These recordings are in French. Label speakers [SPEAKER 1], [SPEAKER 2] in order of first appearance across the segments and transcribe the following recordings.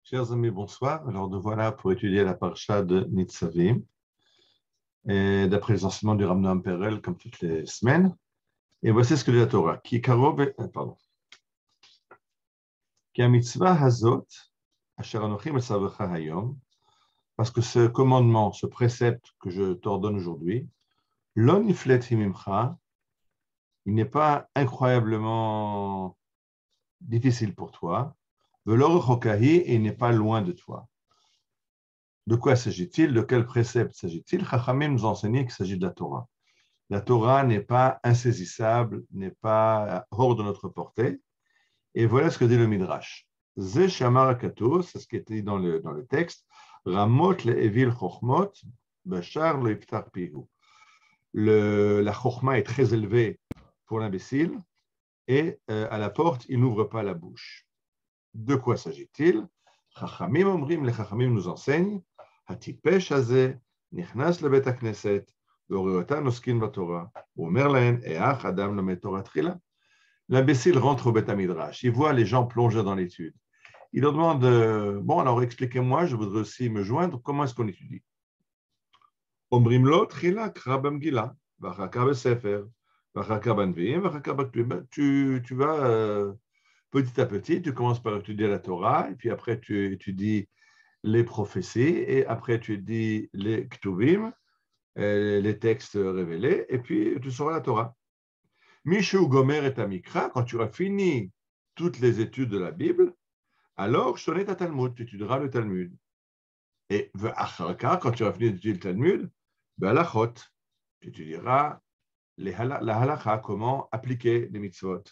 [SPEAKER 1] Chers amis, bonsoir. Alors, nous voilà pour étudier la parasha de Nitzavim, et d'après les enseignements du Rambam Perel, comme toutes les semaines. Et voici ce que dit la Torah. Ki mitzvah hazot, asher anochi metzavecha hayom, parce que ce commandement, ce précepte que je t'ordonne aujourd'hui, lo niflet himimcha, il n'est pas incroyablement difficile pour toi, velo rechokahi, et il n'est pas loin de toi. De quoi s'agit-il? De quel précepte s'agit-il? Chachamim nous enseignait qu'il s'agit de la Torah. La Torah n'est pas insaisissable, n'est pas hors de notre portée. Et voilà ce que dit le Midrash. Ze shamar akato, c'est ce qui est dit dans le texte. Ramot le evil chochmot, bashar le iftar pihu. La chochma est très élevée pour l'imbécile et à la porte, il n'ouvre pas la bouche. De quoi s'agit-il? Chachamim omrim, les chachamim nous enseignent. Hatipesh hazeh nichnas lebet hakneset. L'imbécile rentre au Beth Midrash, il voit les gens plonger dans l'étude. Il leur demande, bon, alors expliquez-moi, je voudrais aussi me joindre, comment est-ce qu'on étudie? Omrim lo, trila, krabam gila, vachakar besefer, vachakar banviim, vachakar baktub. Tu vas petit à petit, tu commences par étudier la Torah, et puis après tu étudies les prophéties, et après tu étudies les ktuvim, les textes révélés, et puis tu sauras la Torah. Mishu Gomer et Amikra, quand tu auras fini toutes les études de la Bible, alors je ta Talmud, tu étudieras le Talmud. Et Acharka, quand tu auras fini d'étudier le Talmud, Balachot, tu étudieras la halacha, comment appliquer les mitzvot.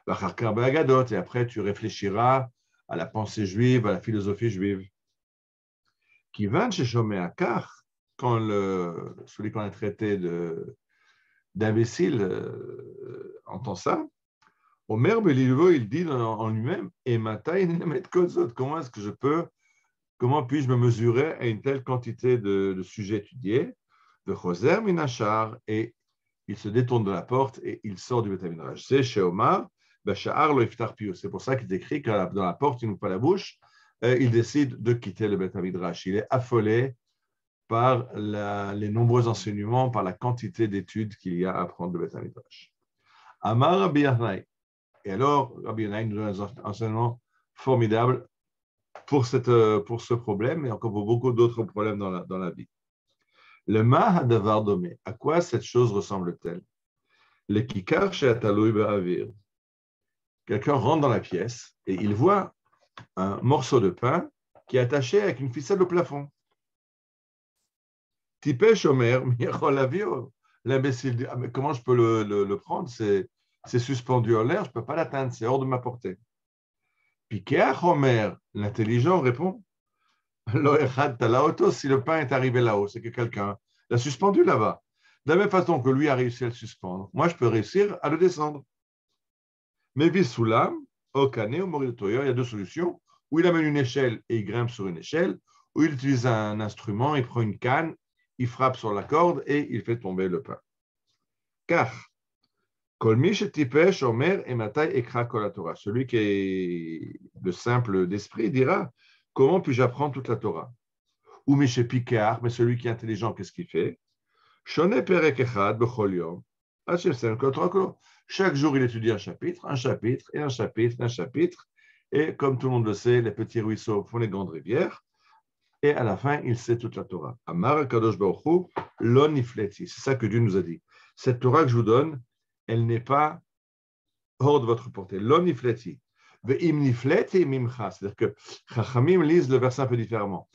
[SPEAKER 1] Acharka Bagadot, et après tu réfléchiras à la pensée juive, à la philosophie juive. Kivan Sheshomeakar, quand celui qu'on a traité d'imbécile entend ça, Omer Beliveau, il dit en lui-même, et comment est-ce que comment puis-je me mesurer à une telle quantité de sujets étudiés, de Choser Minachar, et il se détourne de la porte et il sort du Beth Midrash. C'est chez Omar, Bashar lo iftar pio. C'est pour ça qu'il décrit que dans la porte, il n'ouvre pas la bouche, il décide de quitter le Beth Midrash. Il est affolé par les nombreux enseignements, par la quantité d'études qu'il y a à apprendre de Beth Midrash. Amar Rabbi Yochanan. Et alors, Rabbi Yochanan nous donne un enseignement formidable pour ce problème et encore pour beaucoup d'autres problèmes dans la vie. Le Mahadavar Domé, à quoi cette chose ressemble-t-elle? Le Kikar She'ataloui Be'avir. Quelqu'un rentre dans la pièce et il voit un morceau de pain qui est attaché avec une ficelle au plafond. Tipesh Omer, Michol Avio. L'imbécile dit, ah, mais comment je peux le prendre? C'est suspendu en l'air, je ne peux pas l'atteindre, c'est hors de ma portée. Pikeach Omer, l'intelligent répond, si le pain est arrivé là-haut, c'est que quelqu'un l'a suspendu là-bas. De la même façon que lui a réussi à le suspendre, moi je peux réussir à le descendre. Mais Visulam, Okane, au Moritoyo, il y a deux solutions. Ou il amène une échelle et il grimpe sur une échelle, ou il utilise un instrument, il prend une canne, il frappe sur la corde et il fait tomber le pain. Car, celui qui est le simple d'esprit dira, comment puis-je apprendre toute la Torah? Ou Miché Picard, mais celui qui est intelligent, qu'est-ce qu'il fait? Chaque jour, il étudie un chapitre, un chapitre, et un chapitre, un chapitre. Et comme tout le monde le sait, les petits ruisseaux font les grandes rivières. Et à la fin, il sait toute la Torah. Amar Kadosh Baruch Hu, lo nifleti. C'est ça que Dieu nous a dit. Cette Torah que je vous donne, elle n'est pas hors de votre portée. Lo nifleti. Ve'im nifleti mimcha. C'est-à-dire que Chachamim lisent le verset un peu différemment.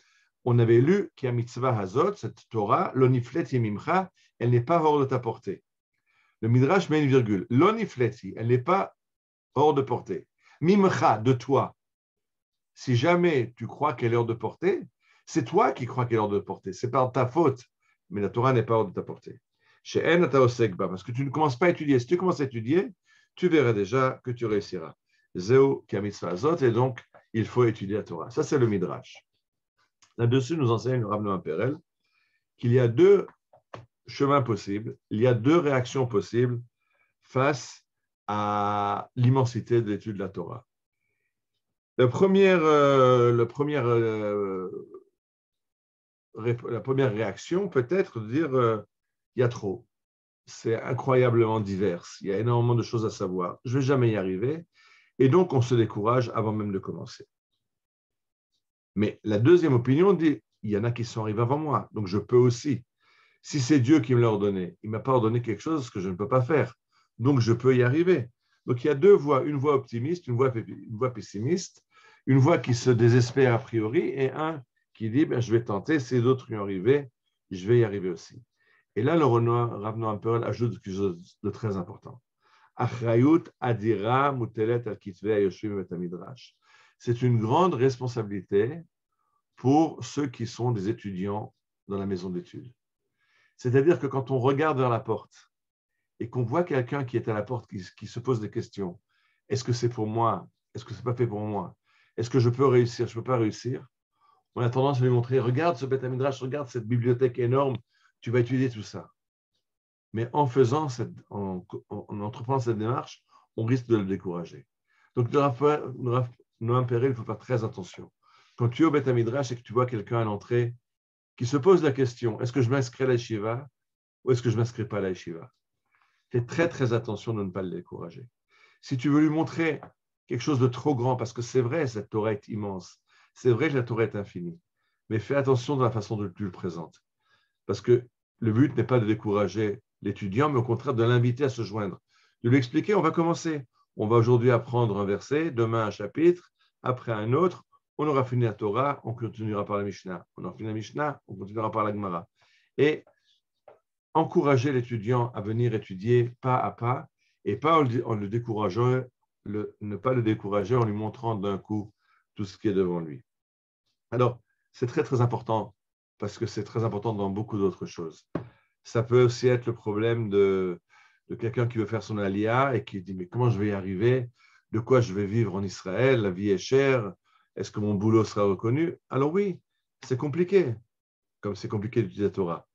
[SPEAKER 1] On avait lu qu'il y a mitzvah hazot, cette Torah, lo nifleti mimcha, elle n'est pas hors de ta portée. Le Midrash met une virgule. Lo nifleti, elle n'est pas hors de portée. Mimcha, de toi. Si jamais tu crois qu'elle est hors de portée, c'est toi qui crois qu'elle est hors de portée. C'est par ta faute. Mais la Torah n'est pas hors de ta portée. Parce que tu ne commences pas à étudier. Si tu commences à étudier, tu verras déjà que tu réussiras. Zéo ki mitzvah hazot, et donc il faut étudier la Torah. Ça, c'est le Midrash. Là-dessus, nous enseigne le Rav Noam Perel qu'il y a deux chemins possibles, il y a deux réactions possibles face à l'immensité de l'étude de la Torah. La première réaction peut être de dire il y a trop. C'est incroyablement divers. Il y a énormément de choses à savoir. Je ne vais jamais y arriver. Et donc, on se décourage avant même de commencer. Mais la deuxième opinion dit il y en a qui sont arrivés avant moi, donc je peux aussi. Si c'est Dieu qui me l'a ordonné, il ne m'a pas ordonné quelque chose que je ne peux pas faire. Donc, je peux y arriver. Donc, il y a deux voies, une voie optimiste, une voie pessimiste, une voie qui se désespère a priori et un qui dit, ben, je vais tenter, si d'autres y sont arrivés, je vais y arriver aussi. Et là, le Rav Noam Perel ajoute quelque chose de très important. Achrayut adira mutelet al kitvei hayoshvim bet hamidrash. C'est une grande responsabilité pour ceux qui sont des étudiants dans la maison d'études. C'est-à-dire que quand on regarde vers la porte et qu'on voit quelqu'un qui est à la porte, qui se pose des questions, est-ce que c'est pour moi? Est-ce que ce n'est pas fait pour moi? Est-ce que je peux réussir? Je ne peux pas réussir? On a tendance à lui montrer, regarde ce Beth Midrash, regarde cette bibliothèque énorme, tu vas étudier tout ça. Mais en entreprenant cette démarche, on risque de le décourager. Donc, Noam Perel, il faut faire très attention. Quand tu es au Beth Midrash et que tu vois quelqu'un à l'entrée qui se pose la question, est-ce que je m'inscris à la yeshiva ou est-ce que je ne m'inscris pas à la yeshiva? Fais très, très attention de ne pas le décourager. Si tu veux lui montrer quelque chose de trop grand, parce que c'est vrai, cette Torah est immense, c'est vrai que la Torah est infinie, mais fais attention de la façon dont tu le présentes. Parce que le but n'est pas de décourager l'étudiant, mais au contraire de l'inviter à se joindre. De lui expliquer, on va commencer. On va aujourd'hui apprendre un verset, demain un chapitre, après un autre. On aura fini la Torah, on continuera par la Mishnah. On aura fini la Mishnah, on continuera par la Gemara. Et encourager l'étudiant à venir étudier pas à pas et pas en le décourageant, ne pas le décourager en lui montrant d'un coup tout ce qui est devant lui. Alors, c'est très, très important parce que c'est très important dans beaucoup d'autres choses. Ça peut aussi être le problème de quelqu'un qui veut faire son alia et qui dit, mais comment je vais y arriver? De quoi je vais vivre en Israël? La vie est chère. Est-ce que mon boulot sera reconnu? Alors oui, c'est compliqué, comme c'est compliqué d'utiliser la Torah.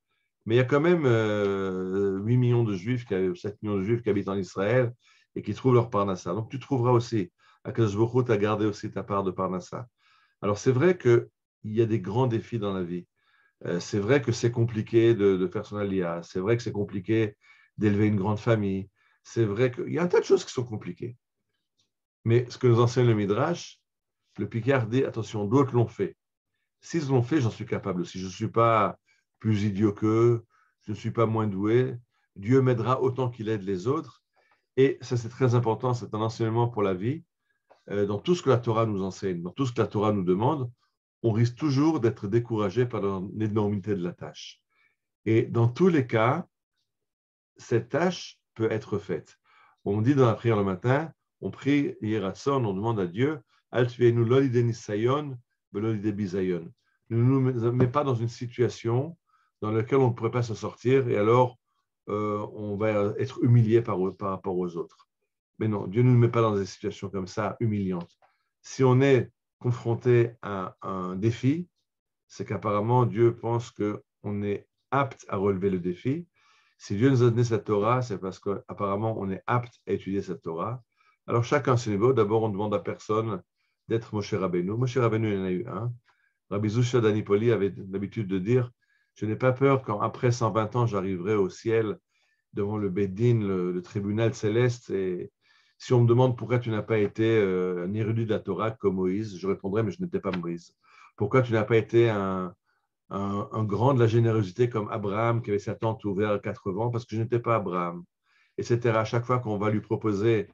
[SPEAKER 1] Mais il y a quand même 8 millions de Juifs, 7 millions de Juifs qui habitent en Israël et qui trouvent leur parnassa. Donc tu trouveras aussi, Akadosh Baruch Hu t'a gardé aussi ta part de parnassa. Alors c'est vrai qu'il y a des grands défis dans la vie. C'est vrai que c'est compliqué de faire son alia. C'est vrai que c'est compliqué d'élever une grande famille. C'est vrai qu'il y a un tas de choses qui sont compliquées. Mais ce que nous enseigne le Midrash, le Picard dit, attention, d'autres l'ont fait. S'ils l'ont fait, j'en suis capable aussi. Je ne suis pas plus idiot qu'eux, je ne suis pas moins doué. Dieu m'aidera autant qu'il aide les autres. Et ça, c'est très important, c'est un enseignement pour la vie. Dans tout ce que la Torah nous enseigne, dans tout ce que la Torah nous demande, on risque toujours d'être découragé par l'énormité de la tâche. Et dans tous les cas, cette tâche peut être faite. On dit dans la prière le matin, on prie Yeratzon, on demande à Dieu, Al-Tuenu l'olide nisayon, l'olide bisayon. Ne nous met pas dans une situation dans laquelle on ne pourrait pas se sortir et alors on va être humilié par rapport aux autres. Mais non, Dieu ne nous met pas dans des situations comme ça, humiliantes. Si on est confronté à un défi, c'est qu'apparemment Dieu pense qu'on est apte à relever le défi. Si Dieu nous a donné cette Torah, c'est parce qu'apparemment on est apte à étudier cette Torah. Alors chacun à ce niveau, d'abord on demande à personne d'être Moshe Rabbeinu. Moshe Rabbeinu, il y en a eu un. Rabbi Zusha d'Anipoli avait l'habitude de dire, je n'ai pas peur quand après 120 ans j'arriverai au ciel devant le Bédine, le tribunal céleste, et si on me demande pourquoi tu n'as pas été un érudit de la Torah comme Moïse, je répondrai, mais je n'étais pas Moïse. Pourquoi tu n'as pas été un grand de la générosité comme Abraham qui avait sa tente ouverte à 4 vents? Parce que je n'étais pas Abraham. Etc. À chaque fois qu'on va lui proposer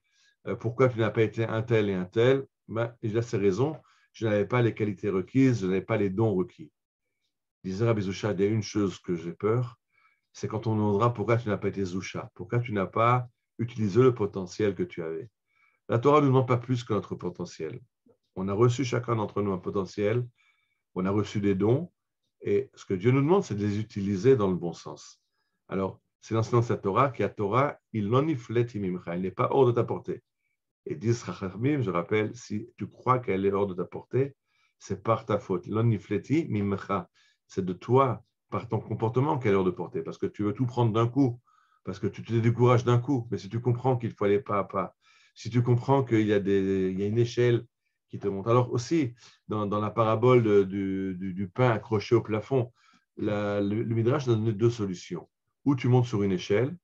[SPEAKER 1] pourquoi tu n'as pas été un tel et un tel, ben, il a ses raisons. Je n'avais pas les qualités requises, je n'avais pas les dons requis. Il disait Rabbi Zusha, il y a une chose que j'ai peur, c'est quand on demandera pourquoi tu n'as pas été Zusha, pourquoi tu n'as pas utilisé le potentiel que tu avais. La Torah ne nous demande pas plus que notre potentiel. On a reçu chacun d'entre nous un potentiel, on a reçu des dons, et ce que Dieu nous demande, c'est de les utiliser dans le bon sens. Alors, c'est l'enseignement de cette Torah qui a Torah, il n'est pas hors de ta portée. Et disent Chachamim, je rappelle, si tu crois qu'elle est hors de ta portée, c'est par ta faute. L'onifleti mimcha, c'est de toi, par ton comportement qu'elle est hors de portée, parce que tu veux tout prendre d'un coup, parce que tu te décourages d'un coup. Mais si tu comprends qu'il faut aller pas à pas, si tu comprends qu'il y a une échelle qui te monte. Alors aussi, dans la parabole du pain accroché au plafond, le Midrash donne deux solutions. Ou tu montes sur une échelle,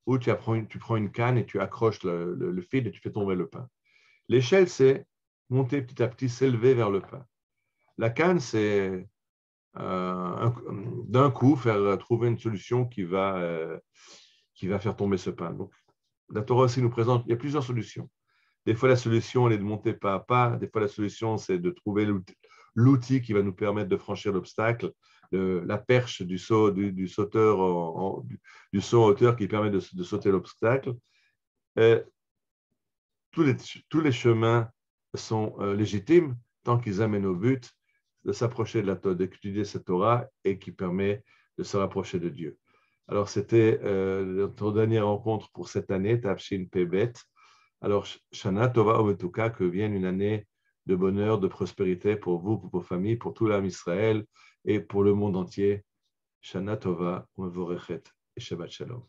[SPEAKER 1] ou tu prends une canne et tu accroches le fil et tu fais tomber le pain. L'échelle, c'est monter petit à petit, s'élever vers le pain. La canne, c'est d'un coup trouver une solution qui va faire tomber ce pain. Donc, la Torah aussi nous présente, il y a plusieurs solutions. Des fois, la solution, elle est de monter pas à pas. Des fois, la solution, c'est de trouver l'outil qui va nous permettre de franchir l'obstacle, la perche du sauteur, du saut en hauteur qui permet de sauter l'obstacle. Tous les chemins sont légitimes tant qu'ils amènent au but de s'approcher de la Torah, d'étudier cette Torah et qui permet de se rapprocher de Dieu. Alors, c'était notre dernière rencontre pour cette année, Tafshin Pebet. Alors, Shana Tova Ometuka, que vienne une année de bonheur, de prospérité pour vous, pour vos familles, pour tout l'âme Israël et pour le monde entier. Shana Tova Umevorechet et Shabbat Shalom.